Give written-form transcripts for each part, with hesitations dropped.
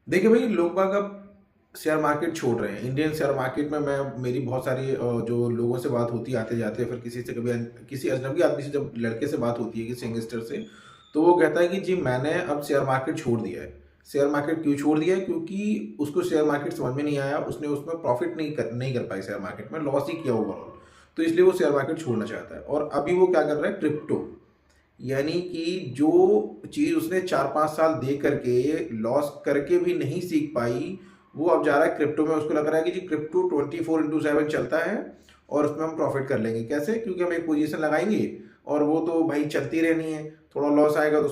देखिए भाई, लोग बाग अब शेयर मार्केट छोड़ रहे हैं। इंडियन शेयर मार्केट में मैं मेरी बहुत सारी जो लोगों से बात होती है आते-जाते, फिर किसी से कभी किसी अजनबी आदमी से जब लड़के से बात होती है, किसी यंगस्टर से, तो वो कहता है कि जी मैंने अब शेयर मार्केट छोड़ दिया है। शेयर मार्केट क्यों छोड़ दिया है? क्योंकि उसको शेयर मार्केट समझ में नहीं आया, उसने उसमें प्रॉफ़िट नहीं कर पाई शेयर मार्केट में, लॉस ही किया ओवरऑल। तो इसलिए वो शेयर मार्केट छोड़ना चाहता है और अभी वो क्या कर रहा है? क्रिप्टो। यानी कि जो चीज़ उसने 4-5 साल दे करके लॉस करके भी नहीं सीख पाई, वो अब जा रहा है क्रिप्टो में। उसको लग रहा है कि जी क्रिप्टो 24/7 चलता है और उसमें हम प्रॉफिट कर लेंगे। कैसे? क्योंकि हम एक पोजीशन लगाएंगे और वो तो भाई चलती रहनी है। थोड़ा लॉस आएगा तो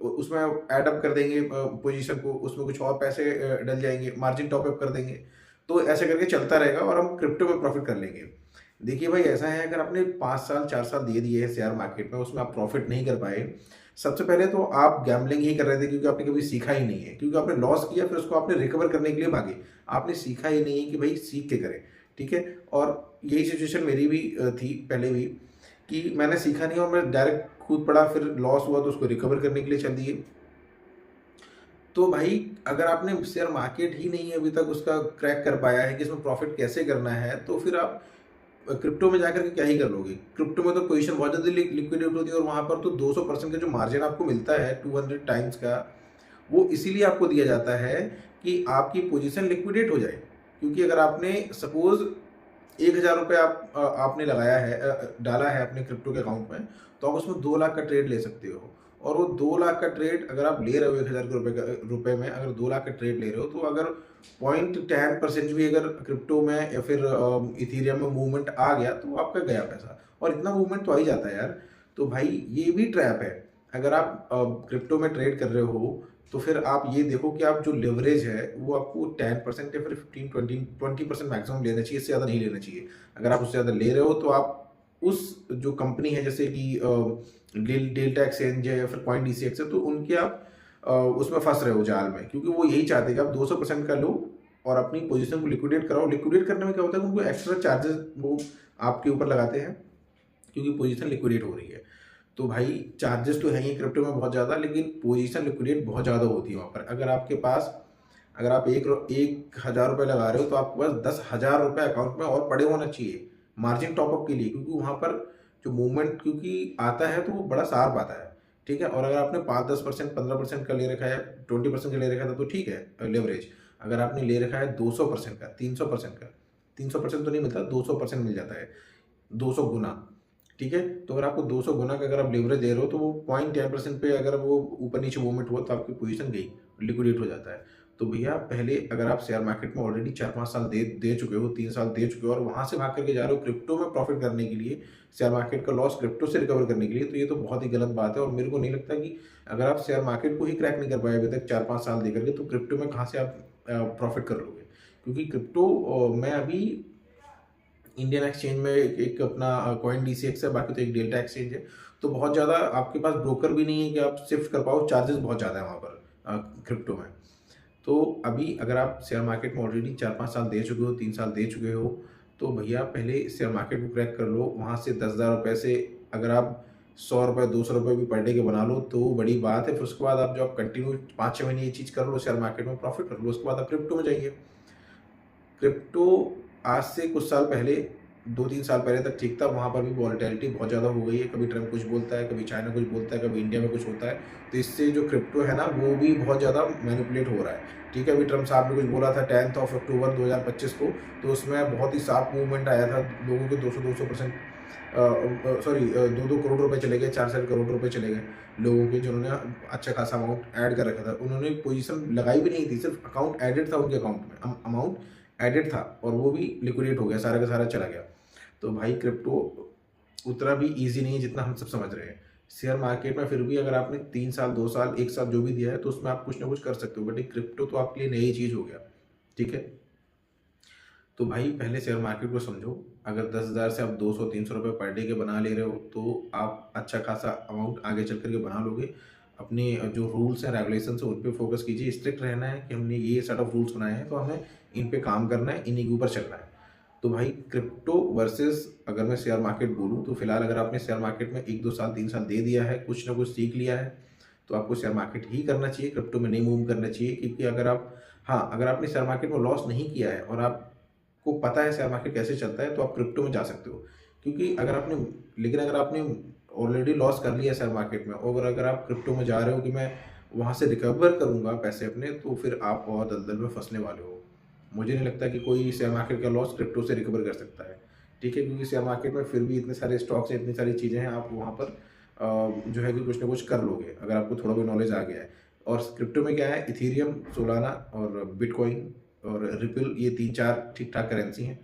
उसमें ऐड अप कर देंगे पोजीशन को, उसमें कुछ और पैसे डल जाएंगे, मार्जिन टॉप अप कर देंगे। तो ऐसे करके चलता रहेगा और हम क्रिप्टो में प्रॉफिट कर लेंगे। देखिए भाई, ऐसा है, अगर आपने 5 साल 4 साल दे दिए हैं शेयर मार्केट में, उसमें आप प्रॉफिट नहीं कर पाए, सबसे पहले तो आप गैम्बलिंग ही कर रहे थे, क्योंकि आपने कभी सीखा ही नहीं है। क्योंकि आपने लॉस किया, फिर उसको आपने रिकवर करने के लिए भागे। आपने सीखा ही नहीं है कि भाई सीख के करें, ठीक है? और यही सिचुएशन मेरी भी थी पहले भी, कि मैंने सीखा नहीं और मैं डायरेक्ट कूद पड़ा, फिर लॉस हुआ तो उसको रिकवर करने के लिए चल दिए। तो भाई, अगर आपने शेयर मार्केट ही नहीं अभी तक उसका क्रैक कर पाया है कि इसमें प्रॉफिट कैसे करना है, तो फिर आप क्रिप्टो में जाकर के क्या ही कर लोगे? क्रिप्टो में तो पोजीशन बहुत जल्दी लिक्विडेट होती है और वहाँ पर तो 200% का जो मार्जिन आपको मिलता है 200 टाइम्स का, वो इसीलिए आपको दिया जाता है कि आपकी पोजीशन लिक्विडेट हो जाए। क्योंकि अगर आपने सपोज़ ₹1000 आपने लगाया है, डाला है अपने क्रिप्टो के अकाउंट में, तो आप उसमें 2 लाख का ट्रेड ले सकते हो। और वो 2 लाख का ट्रेड अगर आप ले रहे हो, ₹1000 में अगर 2 लाख का ट्रेड ले रहे हो, तो अगर 0.10% भी अगर क्रिप्टो में या फिर इथेरियम में मूवमेंट आ गया, तो आपका गया पैसा। और इतना मूवमेंट तो आ ही जाता है यार। तो भाई, ये भी ट्रैप है। अगर आप क्रिप्टो में ट्रेड कर रहे हो, तो फिर आप ये देखो कि आप जो लिवरेज है वो आपको 10% या फिर 15-20% मैक्सिमम लेना चाहिए, इससे ज़्यादा नहीं लेना चाहिए। अगर आप उससे ज़्यादा ले रहे हो, तो आप उस जो कंपनी है, जैसे कि डेल्टा एक्सचेंज है या फिर कॉइन डीसीएक्स है, तो उनके आप उसमें फंस रहे हो जाल में। क्योंकि वो यही चाहते हैं कि आप 200% का लो और अपनी पोजीशन को लिक्विडेट कराओ। लिक्विडेट करने में क्या होता है, उनको एक्स्ट्रा चार्जेस वो आपके ऊपर लगाते हैं, क्योंकि पोजीशन लिक्विडेट हो रही है। तो भाई, चार्जेस तो है ही क्रिप्टो में बहुत ज़्यादा, लेकिन पोजीशन लिक्विडेट बहुत ज़्यादा होती है वहाँ पर। अगर आप 1,000 रुपये लगा रहे हो, तो आपके पास 10,000 रुपये अकाउंट में और पड़े होना चाहिए मार्जिन टॉपअप के लिए। क्योंकि वहाँ पर जो मूवमेंट क्योंकि आता है, तो वो बड़ा शार्प आता है, ठीक है? और अगर आपने 5-10%, 15% का ले रखा है, 20% का ले रखा था, तो ठीक है लेवरेज। अगर आपने ले रखा है 200% का, 300% का, 300% तो नहीं मिलता, 200% मिल जाता है, 200 गुना, ठीक है? तो अगर आपको 200 गुना का अगर आप लेवरेज दे रहे हो, तो वो 0.10% पे अगर वो ऊपर नीचे मूवमेंट हुआ, तो आपकी पोजीशन गई, लिक्विडेट हो जाता है। तो भैया, पहले अगर आप शेयर मार्केट में ऑलरेडी 4-5 साल दे दे चुके हो, 3 साल दे चुके हो और वहाँ से भाग करके जा रहे हो क्रिप्टो में प्रॉफिट करने के लिए, शेयर मार्केट का लॉस क्रिप्टो से रिकवर करने के लिए, तो ये तो बहुत ही गलत बात है। और मेरे को नहीं लगता कि अगर आप शेयर मार्केट को ही क्रैक नहीं कर पाए अभी तक 4-5 साल दे करके, तो क्रिप्टो में कहाँ से आप प्रॉफिट कर लोगे? क्योंकि क्रिप्टो मैं अभी इंडियन एक्सचेंज में एक अपना कॉइन डीसीएक्स है, बाकी तो एक डेल्टा एक्सचेंज है। तो बहुत ज़्यादा आपके पास ब्रोकर भी नहीं है कि आप शिफ्ट कर पाओ, चार्जेस बहुत ज़्यादा है वहाँ पर क्रिप्टो में। तो अभी अगर आप शेयर मार्केट में ऑलरेडी 4-5 साल दे चुके हो, 3 साल दे चुके हो, तो भैया पहले शेयर मार्केट को क्रैक कर लो। वहाँ से 10,000 रुपये से अगर आप ₹100, ₹200 भी पर डे के बना लो, तो बड़ी बात है। फिर उसके बाद आप जो आप कंटिन्यू 5-6 महीने ये चीज़ कर लो, शेयर मार्केट में प्रॉफिट कर लो, उसके बाद आप क्रिप्टो में जाइए। क्रिप्टो आज से कुछ साल पहले, 2-3 साल पहले तक ठीक था। वहाँ पर भी वॉलेटिलिटी बहुत ज़्यादा हो गई है। कभी ट्रम्प कुछ बोलता है, कभी चाइना कुछ बोलता है, कभी इंडिया में कुछ होता है। तो इससे जो क्रिप्टो है ना, वो भी बहुत ज़्यादा मैनिपुलेट हो रहा है, ठीक है? अभी ट्रम्प साहब ने कुछ बोला था 10th ऑफ अक्टूबर 2025 को, तो उसमें बहुत ही शार्प मूवमेंट आया था। लोगों के 200% सॉरी 2-2 करोड़ रुपए चले गए, 4-4 करोड़ रुपए चले गए लोगों के, जिन्होंने अच्छा खासा अमाउंट ऐड कर रखा था। उन्होंने पोजीशन लगाई भी नहीं थी, सिर्फ अकाउंट एडेड था उनके अकाउंट में, अमाउंट एडेड था और वो भी लिक्विडेट हो गया, सारा का सारा चला गया। तो भाई, क्रिप्टो उतना भी ईज़ी नहीं है जितना हम सब समझ रहे हैं। शेयर मार्केट में फिर भी अगर आपने 3 साल, 2 साल, 1 साल जो भी दिया है, तो उसमें आप कुछ ना कुछ कर सकते हो। बट एक क्रिप्टो तो आपके लिए नई चीज़ हो गया, ठीक है? तो भाई, पहले शेयर मार्केट को समझो। अगर 10,000 से आप 200-300 रुपये पर डे के बना ले रहे हो, तो आप अच्छा खासा अमाउंट आगे चल कर के बना लोगे। अपने जो रूल्स हैं, रेगुलेशंस हैं, उन पे फोकस कीजिए। स्ट्रिक्ट रहना है कि हमने ये सेट ऑफ रूल्स बनाए हैं, तो हमें इन पे काम करना है, इन्हीं के ऊपर चलना है। तो भाई, क्रिप्टो वर्सेस अगर मैं शेयर मार्केट बोलूँ, तो फिलहाल अगर आपने शेयर मार्केट में 1-2 साल, 3 साल दे दिया है, कुछ ना कुछ सीख लिया है, तो आपको शेयर मार्केट ही करना चाहिए, क्रिप्टो में नहीं मूव करना चाहिए, क्योंकि अगर आपने शेयर मार्केट में लॉस नहीं किया है और आपको पता है शेयर मार्केट कैसे चलता है, तो आप क्रिप्टो में जा सकते हो। क्योंकि अगर आपने ऑलरेडी लॉस कर लिया शेयर मार्केट में, और अगर आप क्रिप्टो में जा रहे हो कि मैं वहाँ से रिकवर करूँगा पैसे अपने, तो फिर आप और दलदल में फँसने वाले हो। मुझे नहीं लगता कि कोई शेयर मार्केट का लॉस क्रिप्टो से रिकवर कर सकता है, ठीक है? क्योंकि शेयर मार्केट में फिर भी इतने सारे स्टॉक्स हैं, इतनी सारी चीज़ें हैं, आप वहाँ पर जो है कि कुछ ना कुछ कर लोगे, अगर आपको थोड़ा बहुत नॉलेज आ गया है। और क्रिप्टो में क्या है, इथेरियम, सोलाना और बिटकॉइन और रिपल, ये 3-4 ठीक-ठाक करेंसी हैं।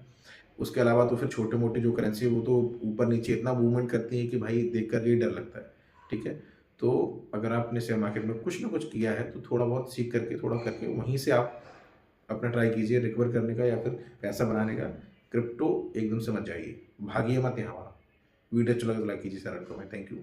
उसके अलावा तो फिर छोटे-मोटे जो करेंसी है वो तो ऊपर-नीचे इतना मूवमेंट करती हैं कि भाई देखकर ही डर लगता है, ठीक है? तो अगर आपने शेयर मार्केट में कुछ ना कुछ किया है, तो थोड़ा बहुत सीख करके, थोड़ा करके वहीं से आप अपना ट्राई कीजिए रिकवर करने का या फिर पैसा बनाने का। क्रिप्टो एकदम से मत जाइए, भागिए मत यहाँ वहाँ। वीडियो अच्छा लगा तो लाइक कीजिए, शेयर कमेंट। Thank you.